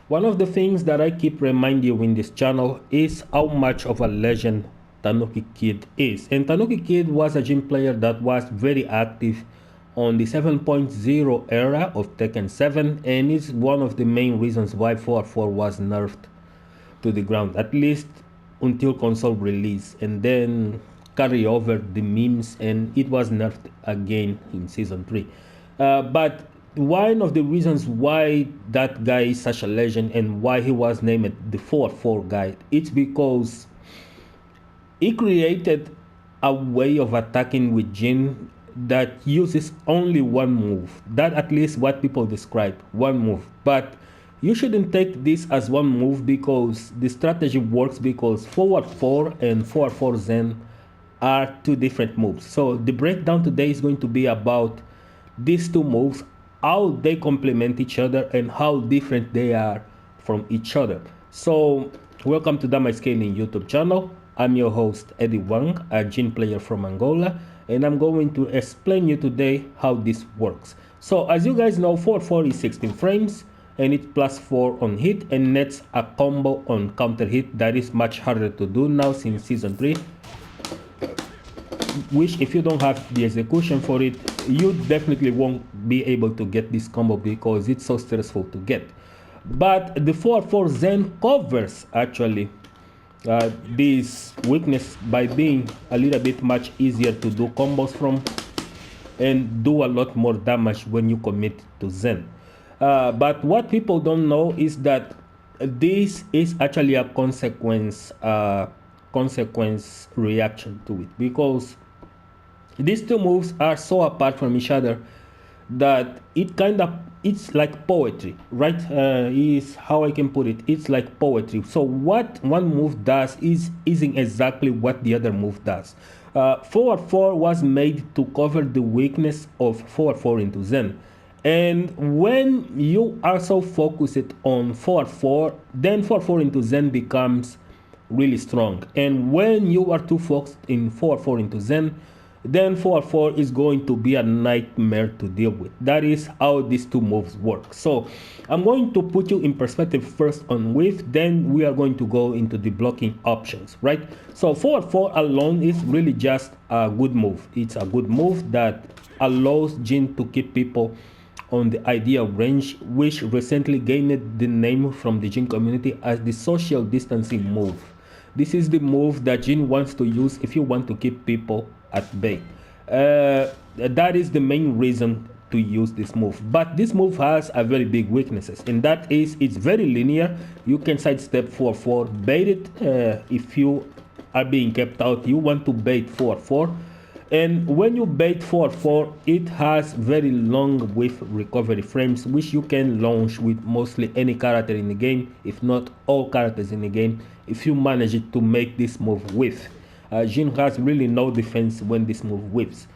One of the things that I keep reminding you in this channel is how much of a legend Tanukid is. And Tanukid was a gym player that was very active on the 7.0 era of Tekken 7, and is one of the main reasons why 4-4 was nerfed to the ground, at least until console release, and then carry over the memes, and it was nerfed again in season 3. But one of the reasons why that guy is such a legend and why he was named the 4-4 guy, it's because he created a way of attacking with Jin that uses only one move. That at least what people describe, one move. But you shouldn't take this as one move, because the strategy works because forward 4 and forward 4 Zen are two different moves. So the breakdown today is going to be about these two moves, how they complement each other and how different they are from each other. So welcome to Damai Scaling YouTube channel. I'm your host Eddie Wang, a Jin player from Angola, and I'm going to explain you today how this works. So as you guys know, 4-4 is 16 frames, and it's +4 on hit and nets a combo on counter hit that is much harder to do now since season 3, which if you don't have the execution for it, you definitely won't be able to get this combo because it's so stressful to get. But the 4-4 Zen covers actually this weakness by being a little bit much easier to do combos from and do a lot more damage when you commit to Zen. But what people don't know is that this is actually a consequence reaction to it, because these two moves are so apart from each other that it's like poetry, right? Is how I can put it. It's like poetry. So what one move does isn't exactly what the other move does. 4-4 was made to cover the weakness of 4-4 into Zen. And when you are so focused on 4-4, then 4-4 into Zen becomes really strong. And when you are too focused in 4-4 into Zen, then 4-4 is going to be a nightmare to deal with. That is how these two moves work. So I'm going to put you in perspective first on whiff, then we are going to go into the blocking options, right? So 4-4 alone is really just a good move. It's a good move that allows Jin to keep people on the ideal range, which recently gained the name from the Jin community as the social distancing move. This is the move that Jin wants to use if you want to keep people at bay. That is the main reason to use this move. But this move has a very big weaknesses, and that is it's very linear. You can sidestep 4-4, bait it. If you are being kept out, you want to bait 4-4. And when you bait 4-4, it has very long whiff recovery frames, which you can launch with mostly any character in the game, if not all characters in the game, if you manage it to make this move whiff. Jin has really no defense when this move whiffs.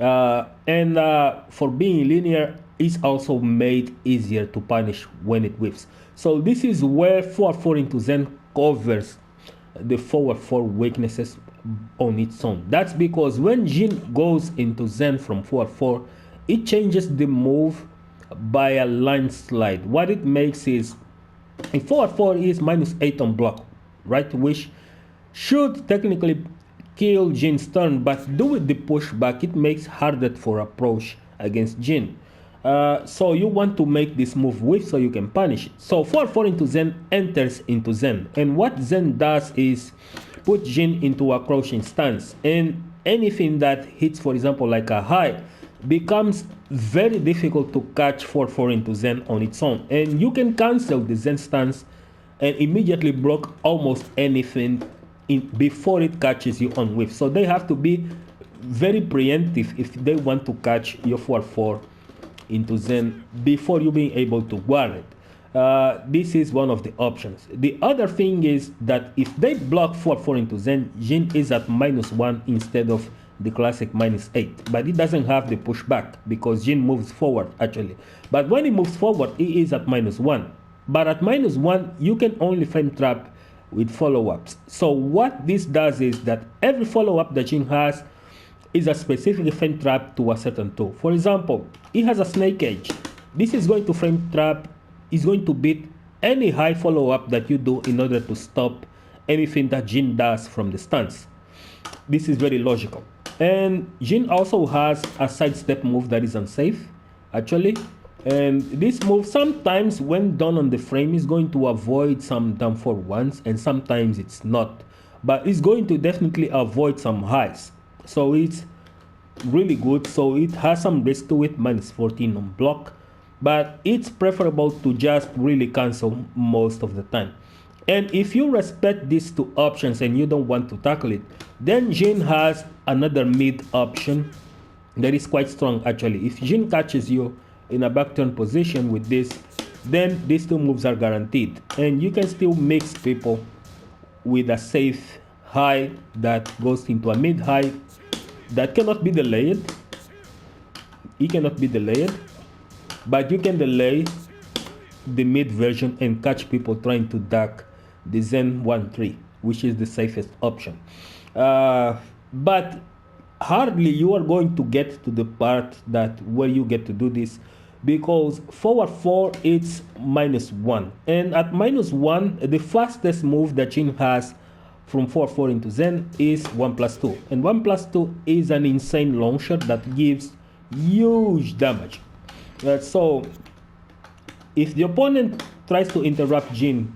And for being linear, it's also made easier to punish when it whiffs. So this is where 4-4 into Zen covers the forward 4 weaknesses on its own. That's because when Jin goes into Zen from 4-4, it changes the move by a landslide. What it makes is, if 4-4 is -8 on block, right, which should technically kill Jin's turn, but do with the pushback, it makes harder for approach against Jin. So you want to make this move whiff so you can punish it. So 4-4 into Zen enters into Zen, and what Zen does is put Jin into a crouching stance, and anything that hits, for example, like a high, becomes very difficult to catch 4-4 into Zen on its own, and you can cancel the Zen stance and immediately block almost anything before it catches you on whiff. So they have to be very preemptive if they want to catch your 4-4 into Zen before you being able to guard it. This is one of the options. The other thing is that if they block 4-4 into Zen, Jin is at -1 instead of the classic -8, but it doesn't have the pushback because Jin moves forward actually. But when he moves forward, he is at -1. But at -1, you can only frame trap with follow-ups. So what this does is that every follow-up that Jin has is a specific frame trap to a certain tool. For example, he has a snake edge. This is going to frame trap, is going to beat any high follow-up that you do in order to stop anything that Jin does from the stance. This is very logical. And Jin also has a sidestep move that is unsafe, actually. And this move, sometimes when done on the frame, is going to avoid some down forward ones, and sometimes it's not. But it's going to definitely avoid some highs. So it's really good. So it has some risk to it, minus 14 on block. But it's preferable to just really cancel most of the time. And if you respect these two options and you don't want to tackle it, then Jin has another mid option that is quite strong actually. If Jin catches you in a back turn position with this, then these two moves are guaranteed. And you can still mix people with a safe high that goes into a mid high that cannot be delayed. It cannot be delayed, but you can delay the mid version and catch people trying to duck the Zen 1-3, which is the safest option. But hardly you are going to get to the part that where you get to do this, because forward 4 it's -1, and at -1 the fastest move that Jin has from 4-4 into Zen is 1+2, and 1+2 is an insane long shot that gives huge damage. So if the opponent tries to interrupt Jin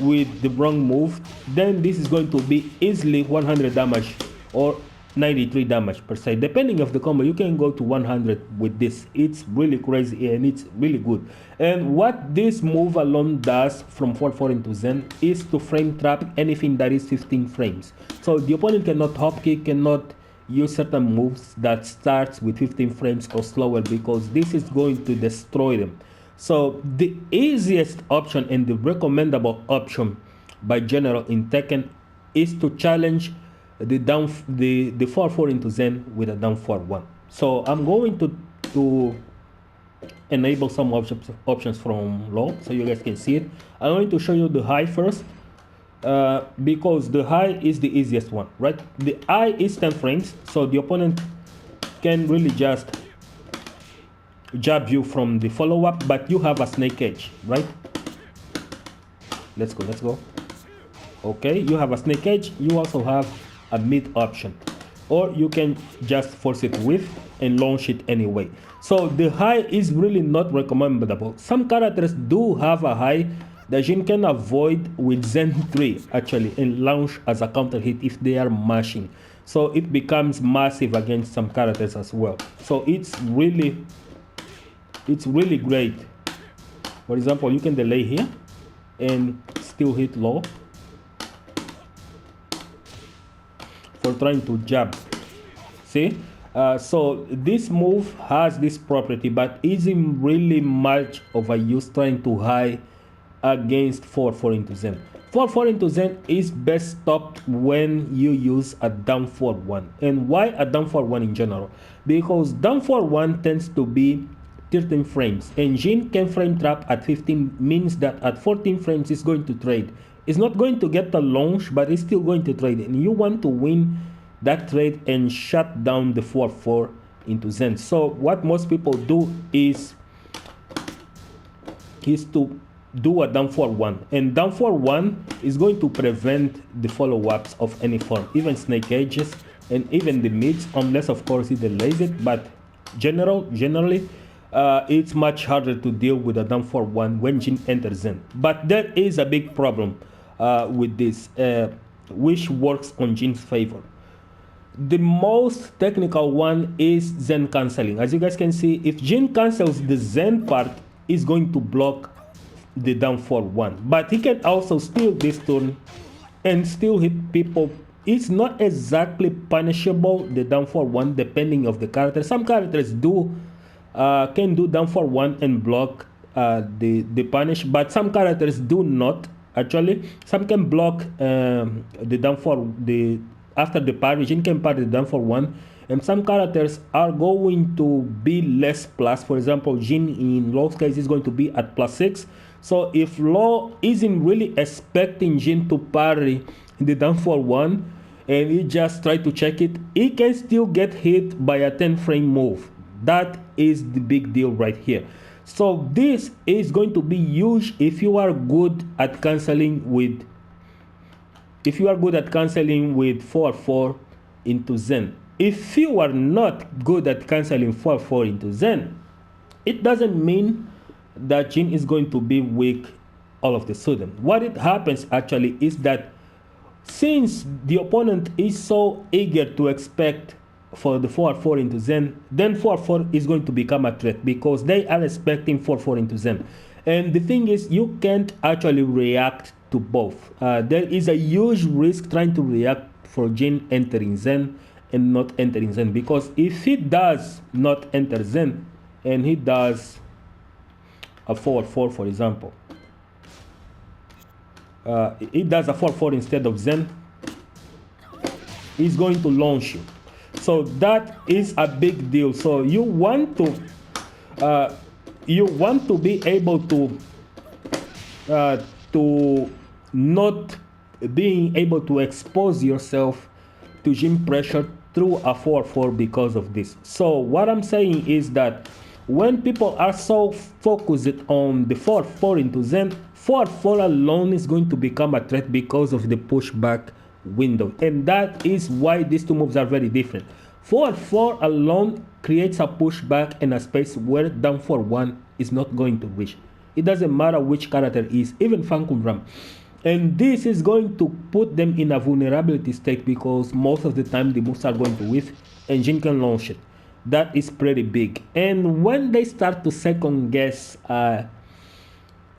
with the wrong move, then this is going to be easily 100 damage or 93 damage per se, depending of the combo. You can go to 100 with this. It's really crazy and it's really good. And what this move alone does from 4-4 into Zen is to frame trap anything that is 15 frames. So the opponent cannot hop kick, cannot use certain moves that starts with 15 frames or slower, because this is going to destroy them. So the easiest option and the recommendable option by general in Tekken is to challenge the 4-4 into Zen with a down 4-1. So I'm going to enable some options from low so you guys can see it. I'm going to show you the high first, because the high is the easiest one, right? The high is 10 frames, so the opponent can really just jab you from the follow-up, but you have a snake edge, right? Let's go. Okay, you have a snake edge. You also have a mid option, or you can just force it with and launch it anyway. So the high is really not recommendable. Some characters do have a high that Jin can avoid with Zen 3 actually and launch as a counter hit if they are mashing. So it becomes massive against some characters as well. So it's really great. For example, you can delay here and still hit low for trying to jab. See? So this move has this property, but isn't really much of a use trying to high against 4-4 into Zen. 4-4 into Zen is best stopped when you use a down 4-1. And why a down 4-1 in general? Because down 4-1 tends to be 13 frames, and Jin can frame trap at 15, means that at 14 frames it's going to trade. It's not going to get the launch, but it's still going to trade, and you want to win that trade and shut down the 4-4 into Zen. So what most people do is to do a down 4-1, and down 4-1 is going to prevent the follow-ups of any form, even snake edges and even the mids, unless of course it delays it. But generally it's much harder to deal with a down 4-1 when Jin enters Zen. But there is a big problem with this, which works on Jin's favor. The most technical one is Zen cancelling. As you guys can see, if Jin cancels the Zen part, is going to block the down 4-1. But he can also steal this turn and still hit people. It's not exactly punishable, the down 4-1, depending of the character. Some characters can do down 4-1 and block the punish, but some characters do not actually. Some can block the down 4, after the parry. Jin can parry the down 4-1, and some characters are going to be less plus. For example, Jin in Low's case is going to be at +6. So if Low isn't really expecting Jin to parry the down 4-1 and he just try to check it, he can still get hit by a 10 frame move. That is the big deal right here. So this is going to be huge if you are good at canceling with 4-4 into Zen. If you are not good at canceling 4-4 into Zen, it doesn't mean that Jin is going to be weak all of the sudden. What it happens actually is that since the opponent is so eager to expect for the 4-4 into Zen, then 4-4 is going to become a threat because they are expecting 4-4 into Zen. And the thing is, you can't actually react to both. There is a huge risk trying to react for Jin entering Zen and not entering Zen, because if he does not enter Zen and he does a 4-4, for example, he does a 4-4 instead of Zen, he's going to launch you. So that is a big deal. So you want to be able to not being able to expose yourself to Jin pressure through a 4-4 because of this. So what I'm saying is that when people are so focused on the 4-4 into Zen, 4-4 alone is going to become a threat because of the pushback window. And that is why these two moves are very different. 4-4 alone creates a pushback and a space where down 4-1 is not going to reach. It doesn't matter which character is, even Fankum Ram. And this is going to put them in a vulnerability state because most of the time the moves are going to whiff and Jin can launch it. That is pretty big. And when they start to second guess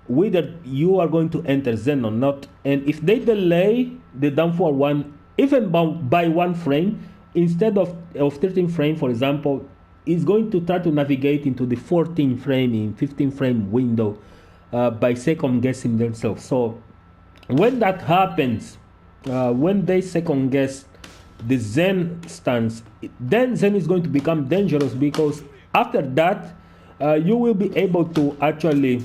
whether you are going to enter Zen or not, and if they delay the down 4-1 even by 1 frame, instead of 13 frame, for example, is going to try to navigate into the 14 frame in 15 frame window by second guessing themselves. So when that happens, when they second guess the Zen stance, then Zen is going to become dangerous because after that you will be able to actually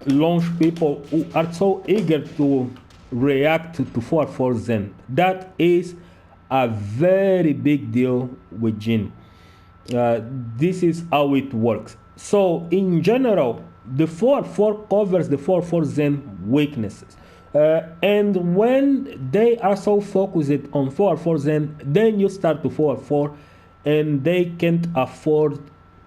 launch people who are so eager to react to 4-4 Zen. That is a very big deal with Jin. This is how it works. So in general, the 4-4 covers the 4-4 Zen weaknesses. And when they are so focused on 4-4 Zen, then you start to 4-4 and they can't afford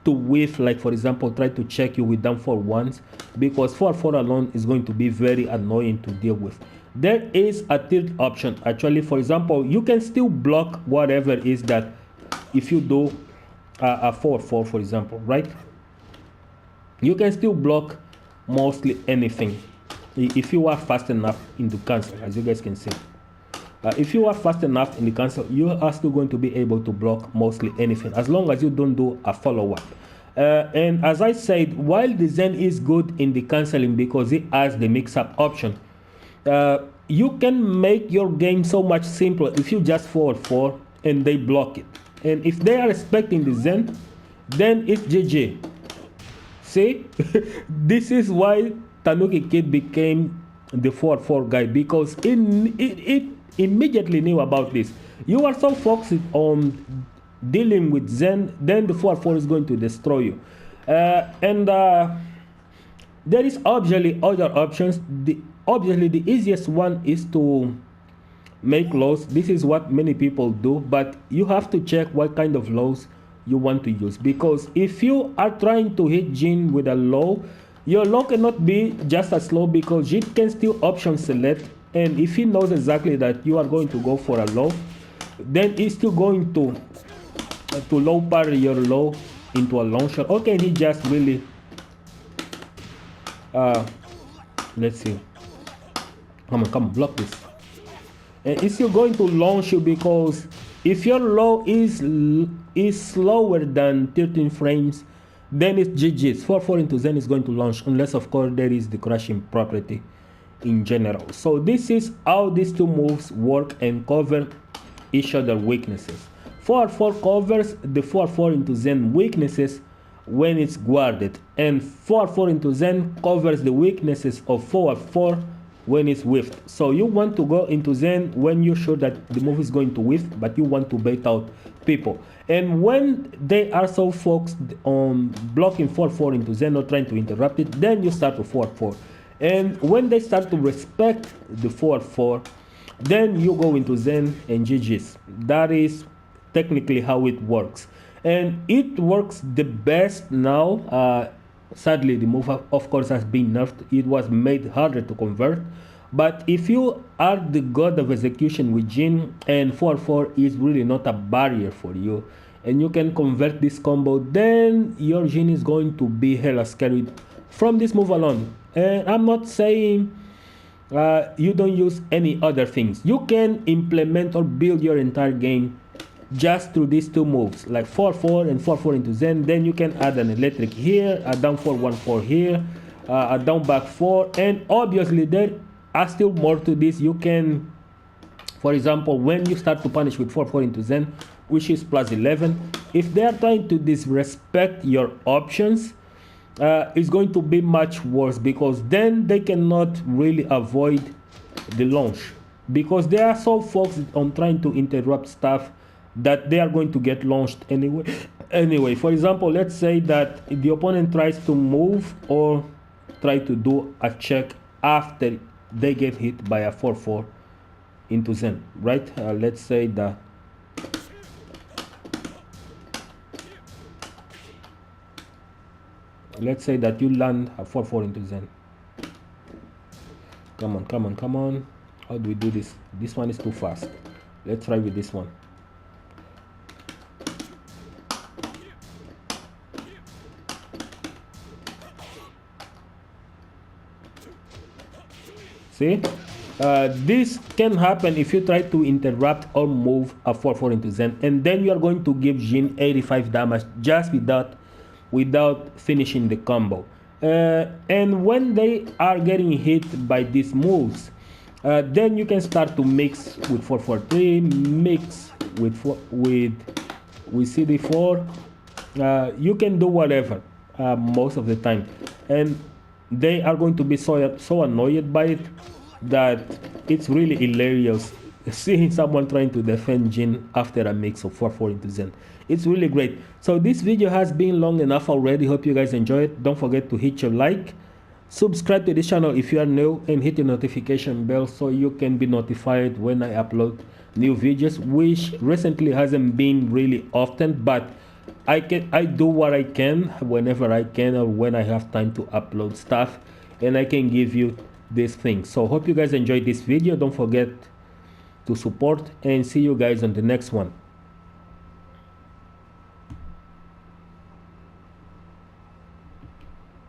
to whiff, like for example, try to check you with down 4-1s, because 4-4 alone is going to be very annoying to deal with. There is a third option. Actually, for example, you can still block whatever is that if you do a 4-4, for example, right? You can still block mostly anything if you are fast enough in the cancel, as you guys can see. If you are fast enough in the cancel, you are still going to be able to block mostly anything, as long as you don't do a follow-up. And as I said, while the Zen is good in the canceling because it has the mix-up option, you can make your game so much simpler if you just 4-4 and they block it. And if they are expecting the Zen, then it's GG. See, this is why Tanukid became the 4-4 guy, because it immediately knew about this. You are so focused on dealing with Zen, then the 4-4 is going to destroy you. And there is obviously other options. Obviously, the easiest one is to make lows. This is what many people do, but you have to check what kind of lows you want to use, because if you are trying to hit Jin with a low, your low cannot be just as low because Jin can still option select, and if he knows exactly that you are going to go for a low, then he's still going to low parry your low into a launcher. Okay, he just really let's see, come on, block this. And it's still going to launch you, because if your low is slower than 13 frames, then it's GG's. 4-4 into Zen is going to launch, unless of course there is the crashing property in general. So this is how these two moves work and cover each other weaknesses. 4-4 covers the 4-4 into Zen weaknesses when it's guarded, and 4-4 into Zen covers the weaknesses of 4-4 when it's whiffed. So you want to go into Zen when you're sure that the move is going to whiff, but you want to bait out people. And when they are so focused on blocking 4-4 into Zen or trying to interrupt it, then you start to 4-4. And when they start to respect the 4-4, then you go into Zen and GG's. That is technically how it works. And it works the best now. Sadly, the move, of course, has been nerfed. It was made harder to convert. But if you are the god of execution with Jin, and 4-4 is really not a barrier for you, and you can convert this combo, then your Jin is going to be hella scary from this move alone. And I'm not saying you don't use any other things. You can implement or build your entire game just through these two moves, like 4-4 and 4-4 into Zen. Then you can add an electric here, a down 4-1-4 here, a down back 4, and obviously there are still more to this. You can, for example, when you start to punish with 4-4 into Zen, which is plus 11, if they are trying to disrespect your options, it's going to be much worse, because then they cannot really avoid the launch, because they are so focused on trying to interrupt stuff that they are going to get launched anyway. For example, let's say that the opponent tries to move or try to do a check after they get hit by a 4-4 into Zen, right? Let's say that you land a 4-4 into Zen. Come on. How do we do this? This one is too fast. Let's try with this one. See, this can happen if you try to interrupt or move a 4-4 into Zen, and then you are going to give Jin 85 damage just without finishing the combo. And when they are getting hit by these moves, then you can start to mix with 4-4-3, mix with CD4. You can do whatever most of the time, and they are going to be so annoyed by it that it's really hilarious seeing someone trying to defend Jin after a mix of 4-4 into Zen. It's really great. So this video has been long enough already. Hope you guys enjoy it. Don't forget to hit your like, subscribe to this channel if you are new, and hit the notification bell so you can be notified when I upload new videos, which recently hasn't been really often, but I do what I can whenever I can, or when I have time to upload stuff, and I can give you these things. So hope you guys enjoyed this video. Don't forget to support, and see you guys on the next one.